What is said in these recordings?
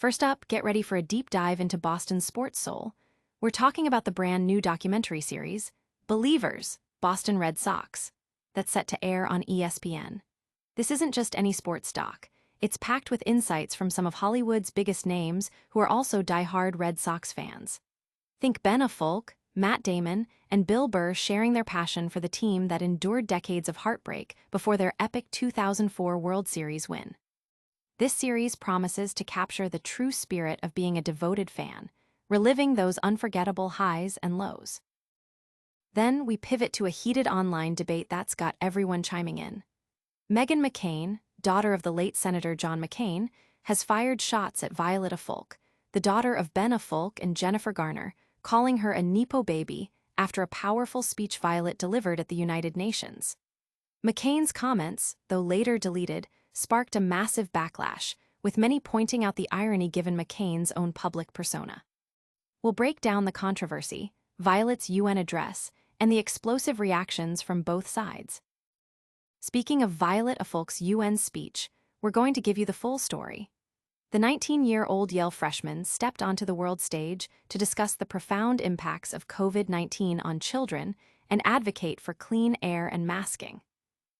First up, get ready for a deep dive into Boston's sports soul. We're talking about the brand new documentary series, Believers, Boston Red Sox, that's set to air on ESPN. This isn't just any sports doc. It's packed with insights from some of Hollywood's biggest names who are also die-hard Red Sox fans. Think Ben Affleck, Matt Damon, and Bill Burr sharing their passion for the team that endured decades of heartbreak before their epic 2004 World Series win. This series promises to capture the true spirit of being a devoted fan, reliving those unforgettable highs and lows. Then we pivot to a heated online debate that's got everyone chiming in. Meghan McCain, daughter of the late Senator John McCain, has fired shots at Violet Affleck, the daughter of Ben Affleck and Jennifer Garner, calling her a Nepo baby after a powerful speech Violet delivered at the United Nations. McCain's comments, though later deleted, sparked a massive backlash, with many pointing out the irony given McCain's own public persona. We'll break down the controversy, Violet's UN address, and the explosive reactions from both sides. Speaking of Violet Affleck's UN speech, we're going to give you the full story. The 19-year-old Yale freshman stepped onto the world stage to discuss the profound impacts of COVID-19 on children and advocate for clean air and masking.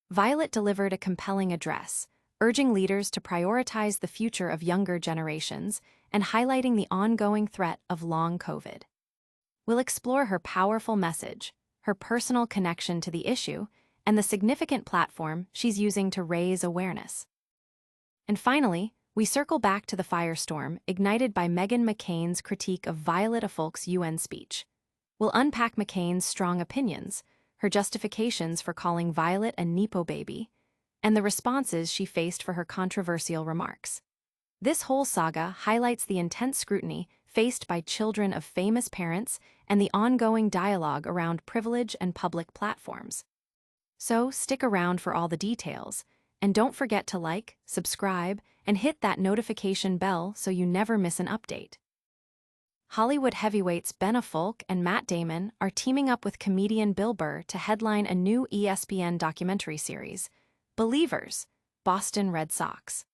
Violet delivered a compelling address, urging leaders to prioritize the future of younger generations and highlighting the ongoing threat of long COVID. We'll explore her powerful message, her personal connection to the issue, and the significant platform she's using to raise awareness. And finally, we circle back to the firestorm ignited by Meghan McCain's critique of Violet Affleck's UN speech. We'll unpack McCain's strong opinions, her justifications for calling Violet a Nepo baby, and the responses she faced for her controversial remarks. This whole saga highlights the intense scrutiny faced by children of famous parents and the ongoing dialogue around privilege and public platforms. So stick around for all the details, and don't forget to like, subscribe, and hit that notification bell so you never miss an update. Hollywood heavyweights Ben Affleck and Matt Damon are teaming up with comedian Bill Burr to headline a new ESPN documentary series, Believers, Boston Red Sox.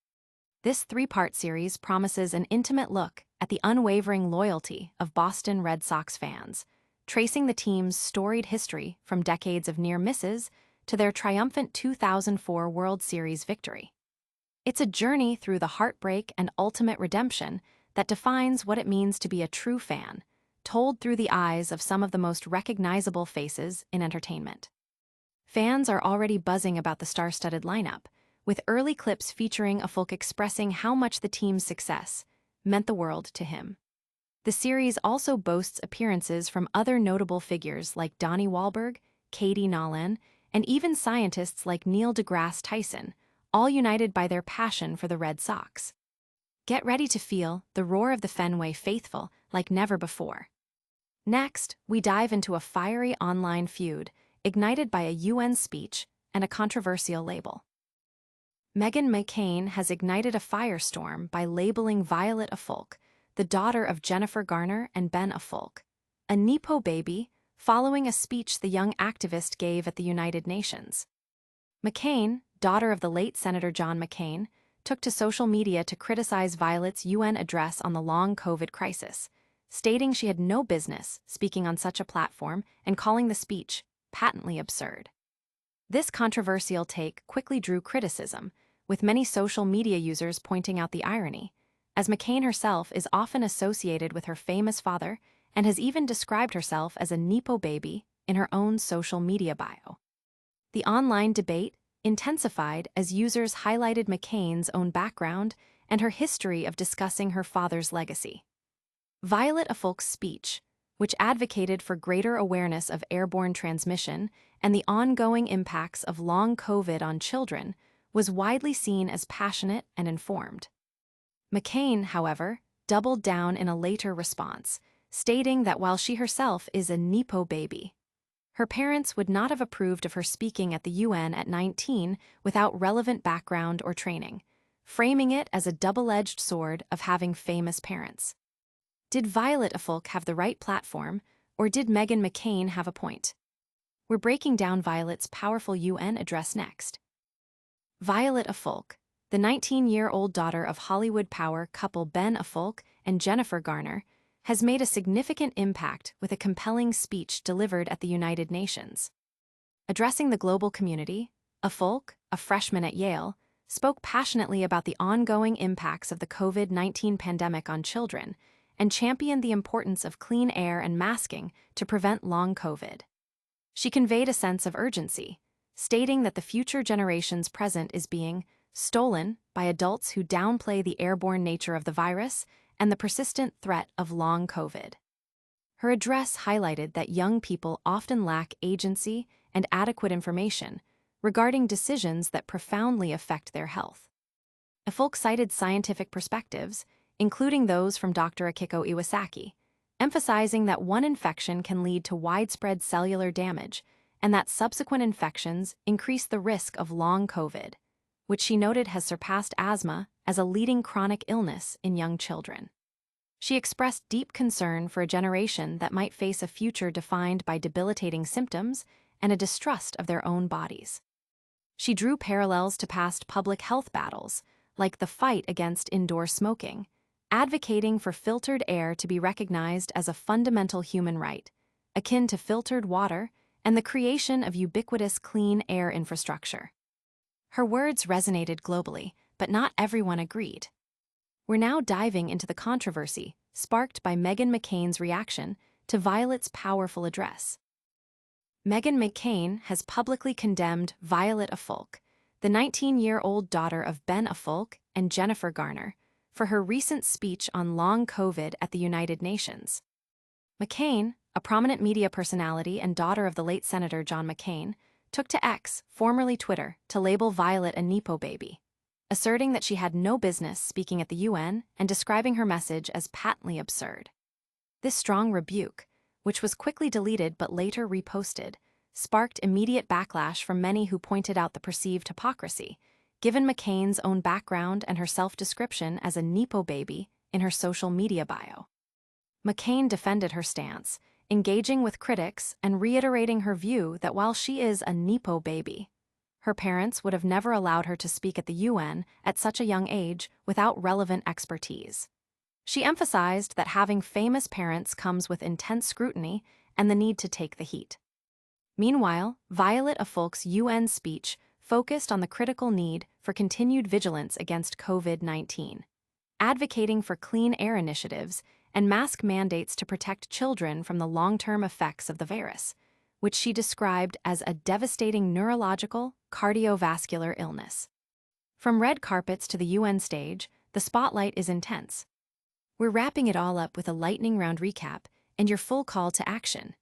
This three-part series promises an intimate look at the unwavering loyalty of Boston Red Sox fans, tracing the team's storied history from decades of near misses to their triumphant 2004 World Series victory. It's a journey through the heartbreak and ultimate redemption that defines what it means to be a true fan, told through the eyes of some of the most recognizable faces in entertainment. Fans are already buzzing about the star-studded lineup, with early clips featuring Affleck expressing how much the team's success meant the world to him. The series also boasts appearances from other notable figures like Donnie Wahlberg, Katie Nolan, and even scientists like Neil deGrasse Tyson, all united by their passion for the Red Sox. Get ready to feel the roar of the Fenway faithful like never before. Next, we dive into a fiery online feud ignited by a UN speech and a controversial label. Meghan McCain has ignited a firestorm by labeling Violet Affleck, the daughter of Jennifer Garner and Ben Affleck, a Nepo baby, following a speech the young activist gave at the United Nations. McCain, daughter of the late Senator John McCain, took to social media to criticize Violet's UN address on the long COVID crisis, stating she had no business speaking on such a platform and calling the speech patently absurd. This controversial take quickly drew criticism, with many social media users pointing out the irony, as McCain herself is often associated with her famous father and has even described herself as a Nepo baby in her own social media bio. The online debate intensified as users highlighted McCain's own background and her history of discussing her father's legacy. Violet Affleck's speech, which advocated for greater awareness of airborne transmission and the ongoing impacts of long COVID on children, was widely seen as passionate and informed. McCain, however, doubled down in a later response, stating that while she herself is a Nepo baby, her parents would not have approved of her speaking at the UN at 19 without relevant background or training, framing it as a double-edged sword of having famous parents. Did Violet Affleck have the right platform, or did Meghan McCain have a point? We're breaking down Violet's powerful UN address next. Violet Affleck, the 19-year-old daughter of Hollywood power couple Ben Affleck and Jennifer Garner, has made a significant impact with a compelling speech delivered at the United Nations. Addressing the global community, Affleck, a freshman at Yale, spoke passionately about the ongoing impacts of the COVID-19 pandemic on children and championed the importance of clean air and masking to prevent long COVID. She conveyed a sense of urgency, stating that the future generation's present is being stolen by adults who downplay the airborne nature of the virus and the persistent threat of long COVID. Her address highlighted that young people often lack agency and adequate information regarding decisions that profoundly affect their health. Affleck cited scientific perspectives, including those from Dr. Akiko Iwasaki, emphasizing that one infection can lead to widespread cellular damage and that subsequent infections increase the risk of long COVID, which she noted has surpassed asthma as a leading chronic illness in young children. She expressed deep concern for a generation that might face a future defined by debilitating symptoms and a distrust of their own bodies. She drew parallels to past public health battles, like the fight against indoor smoking, advocating for filtered air to be recognized as a fundamental human right, akin to filtered water and the creation of ubiquitous clean air infrastructure. Her words resonated globally, but not everyone agreed. We're now diving into the controversy sparked by Meghan McCain's reaction to Violet's powerful address. Meghan McCain has publicly condemned Violet Affleck, the 19-year-old daughter of Ben Affleck and Jennifer Garner, for her recent speech on long COVID at the United Nations. McCain, a prominent media personality and daughter of the late Senator John McCain, took to X, formerly Twitter, to label Violet a Nepo baby, asserting that she had no business speaking at the UN and describing her message as patently absurd. This strong rebuke, which was quickly deleted but later reposted, sparked immediate backlash from many who pointed out the perceived hypocrisy, given McCain's own background and her self-description as a Nepo baby in her social media bio. McCain defended her stance, engaging with critics and reiterating her view that while she is a Nepo baby, her parents would have never allowed her to speak at the UN at such a young age without relevant expertise. She emphasized that having famous parents comes with intense scrutiny and the need to take the heat. Meanwhile, Violet Affleck's UN speech focused on the critical need for continued vigilance against COVID-19, advocating for clean air initiatives and mask mandates to protect children from the long-term effects of the virus, which she described as a devastating neurological, cardiovascular illness. From red carpets to the UN stage, the spotlight is intense. We're wrapping it all up with a lightning-round recap and your full call to action.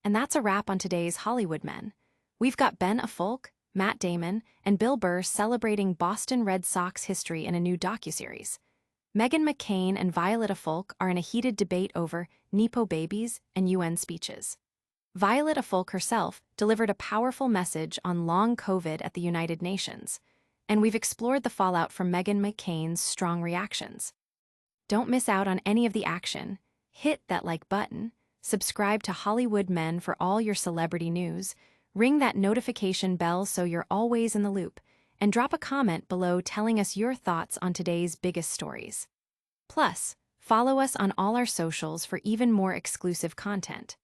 And that's a wrap on today's Hollywood Men. We've got Ben Affleck, Matt Damon, and Bill Burr celebrating Boston Red Sox history in a new docuseries. Meghan McCain and Violet Affleck are in a heated debate over Nepo babies and UN speeches. Violet Affleck herself delivered a powerful message on long COVID at the United Nations, and we've explored the fallout from Meghan McCain's strong reactions. Don't miss out on any of the action. Hit that like button, subscribe to Hollywood Men for all your celebrity news, ring that notification bell so you're always in the loop, and drop a comment below telling us your thoughts on today's biggest stories. Plus, follow us on all our socials for even more exclusive content.